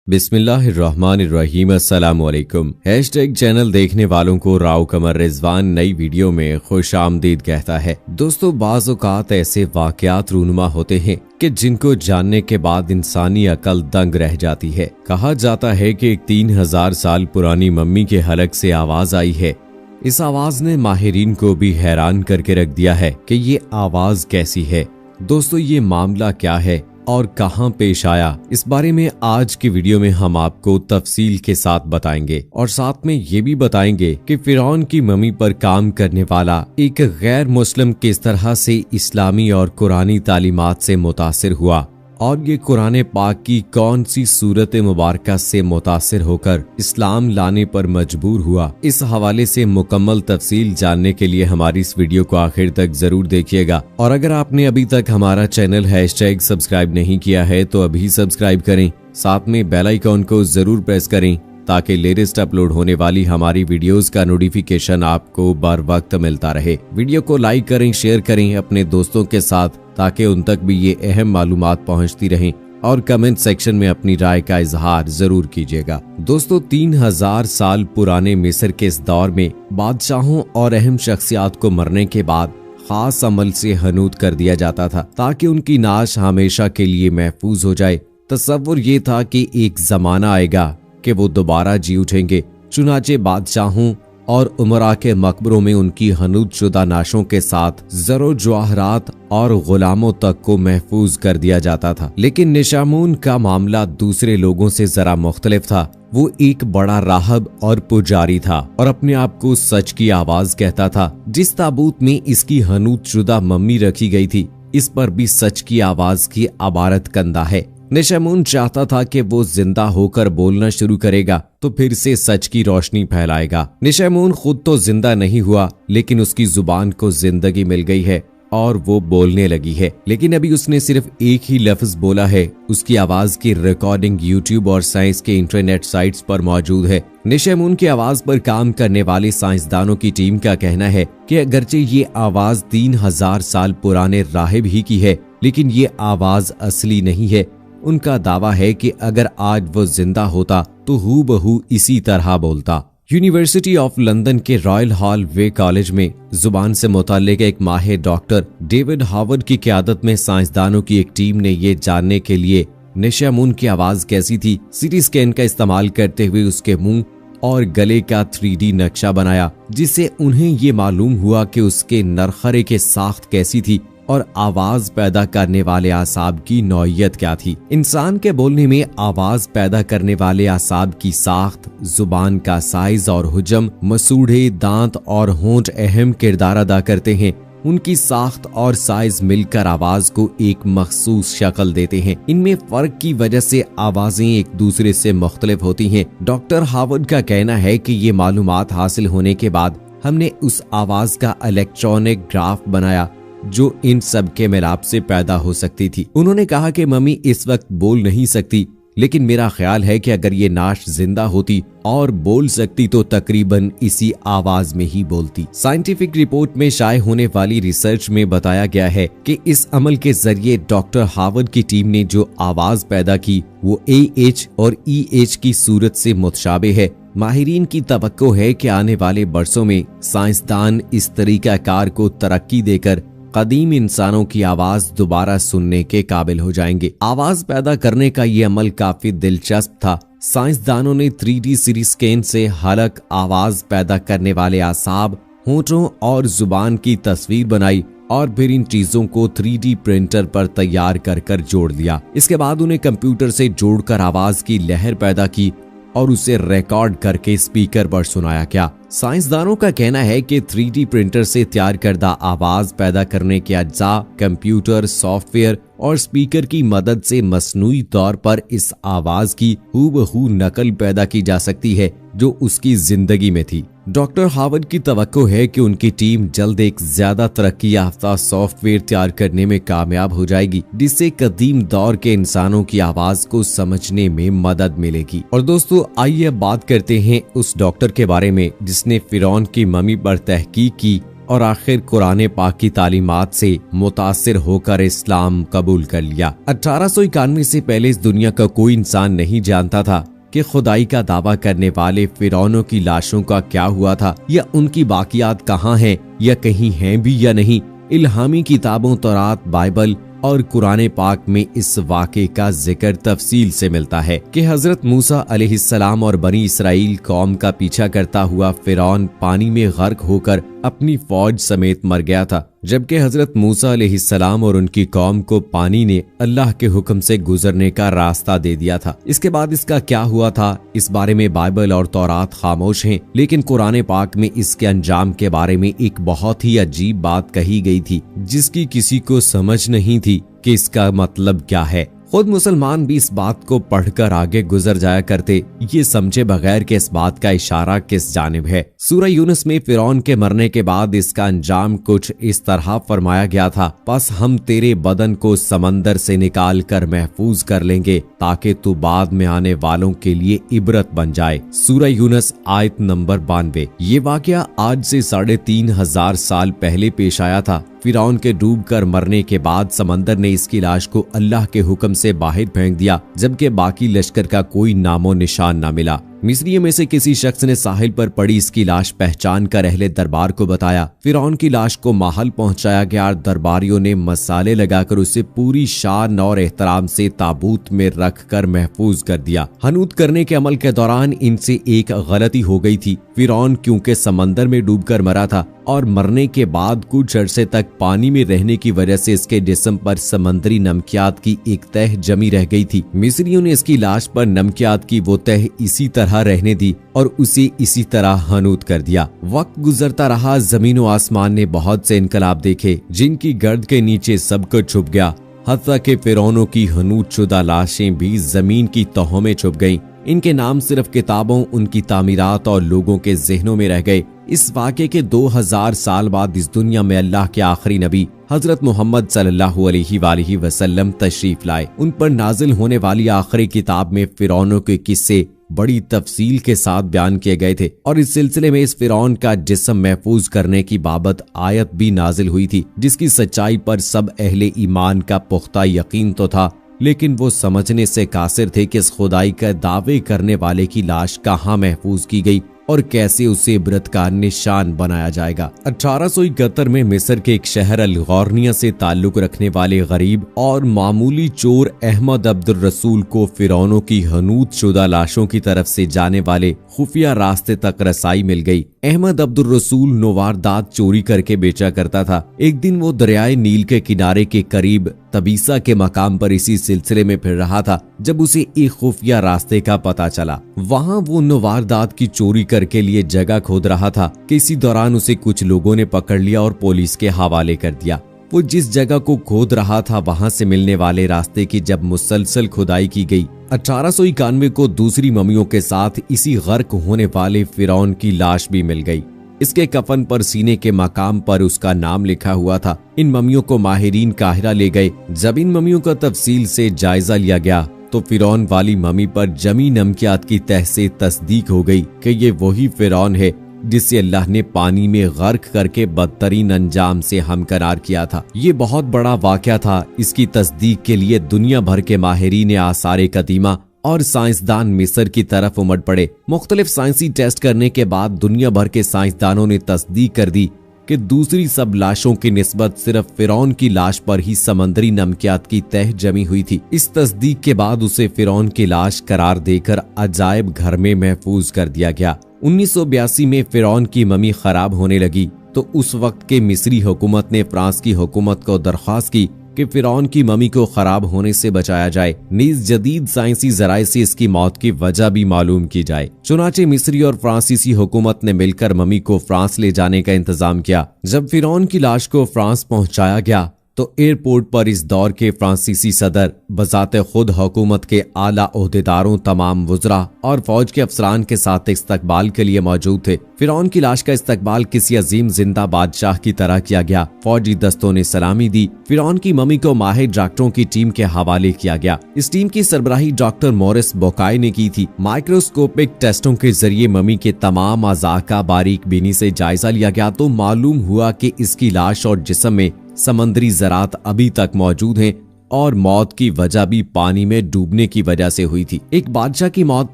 बिस्मिल्लाहिर्रहमानिर्रहीम अस्सलामुअलैकुम। Hashtag channel देखने वालों को राव कमर रिजवान नई वीडियो में खुश आमदीद कहता है। दोस्तों, बाज़ औक़ात ऐसे वाक़यात रूनुमा होते हैं कि जिनको जानने के बाद इंसानी अकल दंग रह जाती है। कहा जाता है कि एक 3000 साल पुरानी मम्मी के हलक से आवाज आई है। इस आवाज ने माहिरीन को भी हैरान करके रख दिया है कि ये आवाज कैसी है। दोस्तों, ये मामला क्या है और कहां पेश आया, इस बारे में आज की वीडियो में हम आपको तफसील के साथ बताएंगे और साथ में ये भी बताएंगे कि फिरौन की मम्मी पर काम करने वाला एक गैर मुस्लिम किस तरह से इस्लामी और कुरानी तालीमात से मुतासिर हुआ और ये कुरान पाक की कौन सी सूरत मुबारका से मुतासिर होकर इस्लाम लाने पर मजबूर हुआ। इस हवाले से मुकम्मल तफसील जानने के लिए हमारी इस वीडियो को आखिर तक जरूर देखिएगा। और अगर आपने अभी तक हमारा चैनल हैशटैग सब्सक्राइब नहीं किया है तो अभी सब्सक्राइब करें, साथ में बेल आइकॉन को जरूर प्रेस करें ताकि लेटेस्ट अपलोड होने वाली हमारी वीडियोस का नोटिफिकेशन आपको बर वक्त मिलता रहे। वीडियो को लाइक करें, शेयर करें अपने दोस्तों के साथ ताकि उन तक भी ये अहम मालूमात पहुंचती रहें और कमेंट सेक्शन में अपनी राय का इजहार जरूर कीजिएगा। दोस्तों, 3000 साल पुराने मिस्र के इस दौर में बादशाहों और अहम शख्सियात को मरने के बाद खास अमल से हनूद कर दिया जाता था ताकि उनकी नाश हमेशा के लिए महफूज हो जाए। तसव्वुर ये था कि एक जमाना आएगा कि वो दोबारा जी उठेंगे। चुनाचे बादशाहों और उमरा के मकबरों में उनकी हनूद शुदा नाशों के साथ जरो जवाहरात और गुलामों तक को महफूज कर दिया जाता था। लेकिन निशामून का मामला दूसरे लोगों से जरा मुख्तलिफ था। वो एक बड़ा राहब और पुजारी था और अपने आप को सच की आवाज कहता था। जिस ताबूत में इसकी हनूद शुदा मम्मी रखी गई थी, इस पर भी सच की आवाज की अबारत कंदा है। निशामून चाहता था कि वो जिंदा होकर बोलना शुरू करेगा तो फिर से सच की रोशनी फैलाएगा। निशामून खुद तो जिंदा नहीं हुआ, लेकिन उसकी जुबान को जिंदगी मिल गई है और वो बोलने लगी है। लेकिन अभी उसने सिर्फ एक ही लफ्ज बोला है। उसकी आवाज की रिकॉर्डिंग यूट्यूब और साइंस के इंटरनेट साइट्स पर मौजूद है। निशामून की आवाज पर काम करने वाले साइंसदानों की टीम का कहना है कि अगरचे ये आवाज 3000 साल पुराने राहिब ही की है, लेकिन ये आवाज असली नहीं है। उनका दावा है कि अगर आज वो जिंदा होता तो हूबहू इसी तरह बोलता। यूनिवर्सिटी ऑफ लंदन के रॉयल हॉल वे कॉलेज में जुबान से मुताल्लिक एक माहिर डॉक्टर डेविड हावर्ड की क़यादत में साइंसदानों की एक टीम ने ये जानने के लिए निशामून की आवाज कैसी थी, सीटी स्कैन का इस्तेमाल करते हुए उसके मुंह और गले का 3D नक्शा बनाया, जिससे उन्हें ये मालूम हुआ कि उसके नरखरे के साख्त कैसी थी और आवाज पैदा करने वाले आसाब की नौइयत क्या थी। इंसान के बोलने में आवाज पैदा करने वाले आसाब की साख्त, जुबान का साइज और हुजम, मसूड़े, दांत और होंठ अहम किरदार अदा करते हैं। उनकी साख्त और साइज मिलकर आवाज को एक मखसूस शक्ल देते हैं। इनमें फर्क की वजह से आवाजें एक दूसरे से मुख्तलिफ होती हैं। डॉक्टर हावर्ड का कहना है कि ये मालूमात हासिल होने के बाद हमने उस आवाज का इलेक्ट्रॉनिक ग्राफ बनाया जो इन सब के मिलाप से पैदा हो सकती थी। उन्होंने कहा कि मम्मी इस वक्त बोल नहीं सकती, लेकिन मेरा ख्याल है कि अगर ये नाश जिंदा होती और बोल सकती तो तकरीबन इसी आवाज में ही बोलती। साइंटिफिक रिपोर्ट में शाये होने वाली रिसर्च में बताया गया है कि इस अमल के जरिए डॉक्टर हावर्ड की टीम ने जो आवाज पैदा की वो AH और EH की सूरत से मुतशाबे है। माहिरीन की तवक्को है कि आने वाले बरसों में साइंसदान इस तरीकाकार को तरक्की देकर कदीम इंसानों की आवाज दोबारा सुनने के काबिल हो जाएंगे। आवाज पैदा करने का ये अमल काफी दिलचस्प था। साइंसदानों ने 3D सीटी स्कैन से हलक, आवाज पैदा करने वाले आसाब, होंठों और जुबान की तस्वीर बनाई और फिर इन चीजों को 3D प्रिंटर पर तैयार कर जोड़ दिया। इसके बाद उन्हें कंप्यूटर से जोड़कर आवाज की लहर पैदा की और उसे रिकॉर्ड करके स्पीकर पर सुनाया गया। साइंसदानों का कहना है कि 3D प्रिंटर से तैयार करदा आवाज पैदा करने के अज्जा कंप्यूटर, सॉफ्टवेयर और स्पीकर की मदद से मसनूई तौर पर इस आवाज की हूबहू नकल पैदा की जा सकती है जो उसकी जिंदगी में थी। डॉक्टर हावर्ड की तवक्को है कि उनकी टीम जल्द एक ज्यादा तरक्की याफ्ता सॉफ्टवेयर तैयार करने में कामयाब हो जाएगी, जिससे कदीम दौर के इंसानों की आवाज को समझने में मदद मिलेगी। और दोस्तों, आइए बात करते हैं उस डॉक्टर के बारे में जिसने फिरौन की मम्मी पर तहकीक की और आखिर कुरान पाक की तालीमात से मुतासिर होकर इस्लाम कबूल कर लिया। 1891 से पहले इस दुनिया का कोई इंसान नहीं जानता था कि खुदाई का दावा करने वाले फिरौनों की लाशों का क्या हुआ था, या उनकी बाकियात कहाँ हैं, या कहीं हैं भी या नहीं। इल्हामी किताबों तौरात, बाइबल और कुरान पाक में इस वाक़े का जिक्र तफसील से मिलता है कि हजरत मूसा अलैहिस्सलाम और बनी इसराइल कौम का पीछा करता हुआ फिरौन पानी में गर्क होकर अपनी फौज समेत मर गया था, जबकि हजरत मूसा अलैहिस्सलाम और उनकी कौम को पानी ने अल्लाह के हुक्म से गुजरने का रास्ता दे दिया था। इसके बाद इसका क्या हुआ था, इस बारे में बाइबल और तौरात खामोश हैं, लेकिन कुरान पाक में इसके अंजाम के बारे में एक बहुत ही अजीब बात कही गई थी, जिसकी किसी को समझ नहीं थी कि इसका मतलब क्या है। खुद मुसलमान भी इस बात को पढ़कर आगे गुजर जाया करते, ये समझे बगैर कि इस बात का इशारा किस जानिब है। सूरह यूनुस में फिरौन के मरने के बाद इसका अंजाम कुछ इस तरह फरमाया गया था, बस हम तेरे बदन को समंदर से निकाल कर महफूज कर लेंगे ताकि तू बाद में आने वालों के लिए इबरत बन जाए। सूरह यूनुस आयत नंबर 92। ये वाकया आज से 3500 साल पहले पेश आया था। फिरौन के डूबकर मरने के बाद समंदर ने इसकी लाश को अल्लाह के हुक्म से बाहर फेंक दिया, जबकि बाकी लश्कर का कोई नामो निशान न मिला। मिस्रियों में से किसी शख्स ने साहिल पर पड़ी इसकी लाश पहचान कर अहले दरबार को बताया। फिरौन की लाश को महल पहुंचाया गया। दरबारियों ने मसाले लगाकर उसे पूरी शान और एहतराम से ताबूत में रखकर महफूज कर दिया। हनूत करने के अमल के दौरान इनसे एक गलती हो गई थी। फिरौन क्योंकि समंदर में डूबकर मरा था और मरने के बाद कुछ अरसे तक पानी में रहने की वजह से इसके जिस्म पर समंदरी नमकियात की एक तह जमी रह गई थी। मिस्रियों ने इसकी लाश पर नमकियात की वो तह इसी तरह रहने दी और उसे इसी तरह हनूत कर दिया। वक्त गुजरता रहा, जमीन व आसमान ने बहुत से इनकलाब देखे, जिनकी गर्द के नीचे सब कुछ छुप गया। हत्ता के फिरौनों की हनूत शुदा लाशें भी जमीन की तहों में छुप गईं। इनके नाम सिर्फ किताबों, उनकी तामीरात और लोगों के जहनों में रह गए। इस वाक़े के 2000 साल बाद इस दुनिया में अल्लाह के आखिरी नबी हजरत मोहम्मद सल्लल्लाहु अलैहि वसल्लम तशरीफ लाए। उन पर नाजिल होने वाली आखिरी किताब में फिरौनों के किस्से बड़ी तफसील के साथ बयान किए गए थे और इस सिलसिले में इस फिरौन का जिस्म महफूज करने की बाबत आयत भी नाजिल हुई थी, जिसकी सच्चाई पर सब अहले ईमान का पुख्ता यकीन तो था, लेकिन वो समझने से कासिर थे कि इस खुदाई का दावे करने वाले की लाश कहाँ महफूज की गई और कैसे उसे इबरत का निशान बनाया जाएगा। 1871 में मिस्र के एक शहर अल-गौरनिया से ताल्लुक रखने वाले गरीब और मामूली चोर अहमद अब्दुल रसूल को फिरौनों की हनूत शुदा लाशों की तरफ से जाने वाले खुफिया रास्ते तक रसाई मिल गई। अहमद अब्दुल रसूल नवारदात चोरी करके बेचा करता था। एक दिन वो दरियाए नील के किनारे के करीब तबीसा के मकाम पर इसी सिलसिले में फिर रहा था जब उसे एक खुफिया रास्ते का पता चला। वहाँ वो नवारदात की चोरी करके लिए जगह खोद रहा था कि इसी दौरान उसे कुछ लोगों ने पकड़ लिया और पुलिस के हवाले कर दिया। वो जिस जगह को खोद रहा था वहाँ से मिलने वाले रास्ते की जब मुसलसल खुदाई की गई, 1891 को दूसरी मम्मियों के साथ इसी गर्क होने वाले फिरौन की लाश भी मिल गई। इसके कफन पर सीने के मकाम पर उसका नाम लिखा हुआ था। इन मम्मियों को माहिरीन काहिरा ले गए। जब इन मम्मियों का तफसील से जायजा लिया गया तो फिरौन वाली मम्मी पर जमी नमकियात की तह से तस्दीक हो गई कि ये वही फिरौन है जिसे अल्लाह ने पानी में गर्क करके बदतरीन अंजाम से हमकरार किया था। ये बहुत बड़ा वाकया था। इसकी तस्दीक के लिए दुनिया भर के माहिरीन आसारे कदीमा और साइंसदान मिस्र की तरफ उमड़ पड़े। मुख्तलिफ साइंसी टेस्ट करने के बाद दुनिया भर के साइंसदानों ने तस्दीक कर दी कि दूसरी सब लाशों की निस्बत सिर्फ फिरौन की लाश पर ही समंदरी नमकियात की तह जमी हुई थी। इस तस्दीक के बाद उसे फिरौन की लाश करार देकर अजायब घर में महफूज कर दिया गया। 1982 में फिरौन की मम्मी खराब होने लगी तो उस वक्त के मिस्री हुकूमत ने फ्रांस की हुकूमत को दरख्वास्त की कि फिरौन की मम्मी को खराब होने से बचाया जाए। नीज जदीद साइंसी जराये से इसकी मौत की वजह भी मालूम की जाए। चुनाचे मिस्री और फ्रांसीसी हुकूमत ने मिलकर मम्मी को फ्रांस ले जाने का इंतजाम किया। जब फिरौन की लाश को फ्रांस पहुंचाया गया तो एयरपोर्ट पर इस दौर के फ्रांसीसी सदर बजाते खुद हुकूमत के आला ओहदेदारों, तमाम वुज़रा और फौज के अफसरान के साथ इस्तकबाल के लिए मौजूद थे। फिरौन की लाश का इस्तकबाल किसी अजीम जिंदा बादशाह की तरह किया गया। फौजी दस्तों ने सलामी दी। फिरौन की मम्मी को माहिर डॉक्टरों की टीम के हवाले किया गया। इस टीम की सरबराही डॉक्टर मॉरिस बोकाई ने की थी। माइक्रोस्कोपिक टेस्टों के जरिए मम्मी के तमाम अज़ा का बारीक बीनी से जायजा लिया गया तो मालूम हुआ कि इसकी लाश और जिस्म में समंदरी ज़रात अभी तक मौजूद हैं और मौत की वजह भी पानी में डूबने की वजह से हुई थी। एक बादशाह की मौत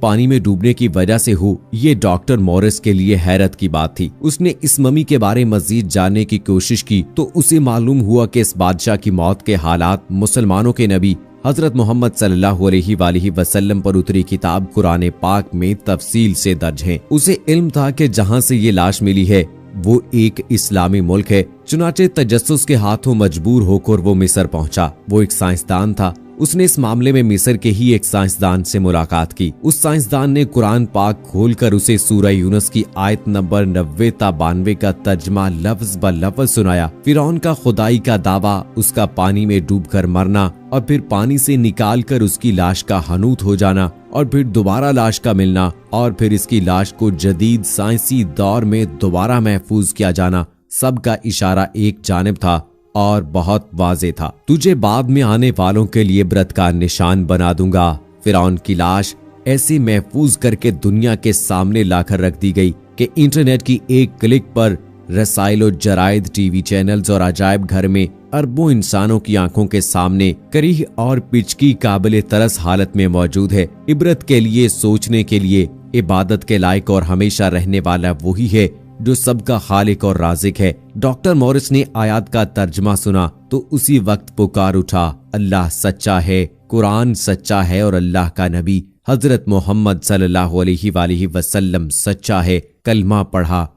पानी में डूबने की वजह से हो, ये डॉक्टर मॉरिस के लिए हैरत की बात थी। उसने इस मम्मी के बारे में मजीद जानने की कोशिश की तो उसे मालूम हुआ कि इस बादशाह की मौत के हालात मुसलमानों के नबी हजरत मोहम्मद सल्लल्लाहु अलैहि वसल्लम पर उतरी किताब कुरान पाक में तफसील से दर्ज हैं। उसे इल्म था कि जहां से ये लाश मिली है वो एक इस्लामी मुल्क है। चुनाचे तजस्सुस के हाथों मजबूर होकर वो मिस्र पहुंचा। वो एक साइंसदान था। उसने इस मामले में मिस्र के ही एक साइंसदान से मुलाकात की। उस साइंसदान ने कुरान पाक खोलकर उसे सूरह यूनुस की आयत नंबर 90 ता 92 का तर्जमा लफ्ज ब लफ्ज सुनाया। फिरौन का खुदाई का दावा, उसका पानी में डूबकर मरना और फिर पानी से निकालकर उसकी लाश का हनूत हो जाना और फिर दोबारा लाश का मिलना और फिर इसकी लाश को जदीद साइंसी दौर में दोबारा महफूज किया जाना, सबका इशारा एक जानिब था और बहुत वाज़े था। तुझे बाद में आने वालों के लिए इबरत का निशान बना दूंगा। फिरौन की लाश ऐसे महफूज करके दुनिया के सामने लाकर रख दी गई कि इंटरनेट की एक क्लिक पर रसाइलो जराइद, टीवी चैनल्स और अजायब घर में अरबों इंसानों की आंखों के सामने करीह और पिचकी काबिले तरस हालत में मौजूद है। इबरत के लिए, सोचने के लिए, इबादत के लायक और हमेशा रहने वाला वही है जो सबका खालिक और राज़िक है। डॉक्टर मॉरिस ने आयत का तर्जमा सुना तो उसी वक्त पुकार उठा, अल्लाह सच्चा है, कुरान सच्चा है और अल्लाह का नबी हजरत मोहम्मद सल्लल्लाहु अलैहि वसल्लम सच्चा है। कलमा पढ़ा